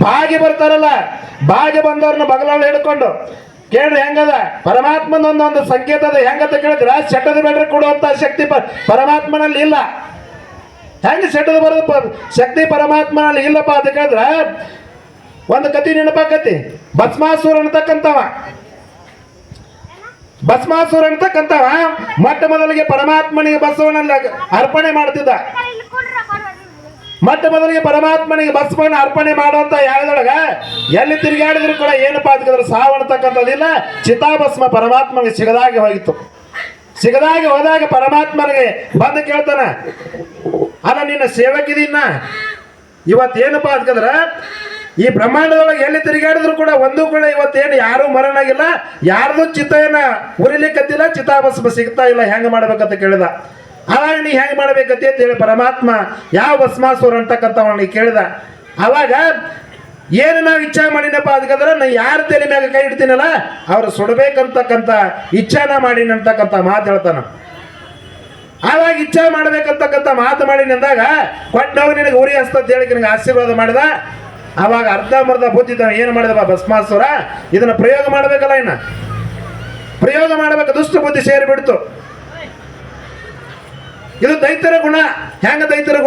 ಭಾಗ್ಯ ಬರ್ತಾರಲ್ಲ, ಭಾಗ್ಯ ಬಂದವ್ರನ್ನ ಬಗಲಲ್ಲಿ ಹಿಡ್ಕೊಂಡು ಕೇಳ್ರಿ ಹೆಂಗದ ಪರಮಾತ್ಮನ ಒಂದೊಂದು ಸಂಕೇತ ಅದ. ಹೆಂಗಂತ ಕೇಳಿದ್ರ ಶಟದ ಬೇಡ್ರೆ ಕೊಡುವಂತ ಶಕ್ತಿ ಪರಮಾತ್ಮನಲ್ಲಿ ಇಲ್ಲ. ಹೆಂಗ ಶಟದ ಬರೋದು ಶಕ್ತಿ ಪರಮಾತ್ಮನಲ್ಲಿ ಇಲ್ಲಪ್ಪ ಅಂತ ಕೇಳಿದ್ರ ಒಂದು ಕತಿ ನೆನಪಾಕತಿ. ಭಸ್ಮಾಸುರ ಅಂತಕ್ಕಂಥವ ಮೊಟ್ಟ ಮೊದಲಿಗೆ ಪರಮಾತ್ಮನಿಗೆ ಬಸವನಲ್ಲಿ ಅರ್ಪಣೆ ಮಾಡ್ತಿದ್ದ. ಮೊಟ್ಟ ಮೊದಲಿಗೆ ಪರಮಾತ್ಮನಿಗೆ ಬಸವನ ಅರ್ಪಣೆ ಮಾಡುವಂತ ಯಾವ್ದೊಳಗ ಎಲ್ಲಿ ತಿರುಗಾಡಿದ್ರು ಕೂಡ ಏನಪ್ಪ ಅಂತಂದ್ರೆ ಸಾವು ಅಂತಕ್ಕಂಥದ್ದಿಲ್ಲ. ಚಿತಾಭಸ್ಮ ಪರಮಾತ್ಮನಿಗೆ ಸಿಗದಾಗಿ ಹೋಗಿತ್ತು. ಸಿಗದಾಗಿ ಹೋದಾಗ ಪರಮಾತ್ಮನಿಗೆ ಬಂದು ಕೇಳ್ತಾನ, ಅಲ್ಲ ನಿನ್ನ ಸೇವಕಿದಿನ್ನ ಇವತ್ತೇನಪ್ಪ ಅಂತಂದ್ರ ಈ ಬ್ರಹ್ಮಾಂಡದೊಳಗೆ ಎಲ್ಲಿ ತಿರುಗಾಡಿದ್ರು ಕೂಡ ಒಂದು ಕೂಡ ಇವತ್ತೇನು ಯಾರು ಮರಣಾಗಿಲ್ಲ, ಯಾರ್ದು ಚಿತೆಯನ್ನ ಉರಿಲಿಕ್ಕತ್ತಿಲ್ಲ, ಚಿತಾಭಸ್ಮ ಸಿಗ್ತಾ ಇಲ್ಲ, ಹೆಂಗ ಮಾಡ್ಬೇಕಂತ ಕೇಳಿದ. ಅವಾಗ ನೀ ಹೆಂಗ್ ಮಾಡ್ಬೇಕಂತ ಹೇಳಿ ಪರಮಾತ್ಮ ಯಾವ ಭಸ್ಮಾಸುರ ಅಂತಕ್ಕಂಥವನಿಗೆ ಕೇಳಿದ. ಅವಾಗ ಏನು ನಾವು ಇಚ್ಛಾ ಮಾಡಿನಪ್ಪ ಅದಕ್ಕಂದ್ರೆ ನಾ ಯಾರ ತಲೆ ಮ್ಯಾಗ ಕೈ ಇಡ್ತೀನಲ್ಲ ಅವ್ರು ಸುಡಬೇಕಂತಕ್ಕಂಥ ಇಚ್ಛಾನ ಮಾಡೀನಿ ಅಂತಕ್ಕಂಥ ಮಾತು ಹೇಳ್ತಾನ. ಆವಾಗ ಇಚ್ಛಾ ಮಾಡ್ಬೇಕಂತಕ್ಕಂಥ ಮಾತು ಮಾಡೀನಿ ಅಂದಾಗ ಕೊಟ್ಟವಾಗ ನಿನಗೆ ಉರಿ ಹಸ್ತಂತ ಹೇಳಿ ನಿನಗೆ ಆಶೀರ್ವಾದ ಮಾಡಿದ. ಅವಾಗ ಅರ್ಧ ಮರ್ಧ ಬುದ್ಧಿ ಏನು ಮಾಡಿದಪ್ಪ ಭಸ್ಮಾಸುರ, ಇದನ್ನ ಪ್ರಯೋಗ ಮಾಡ್ಬೇಕಲ್ಲ, ಇನ್ನ ಪ್ರಯೋಗ ಮಾಡ್ಬೇಕು. ದುಷ್ಟ ಬುದ್ಧಿ ಸೇರಿಬಿಡ್ತು. ಇದು ದೈತ್ಯರ ಗುಣ. ಹೆಂಗ ದೈತ್ಯರ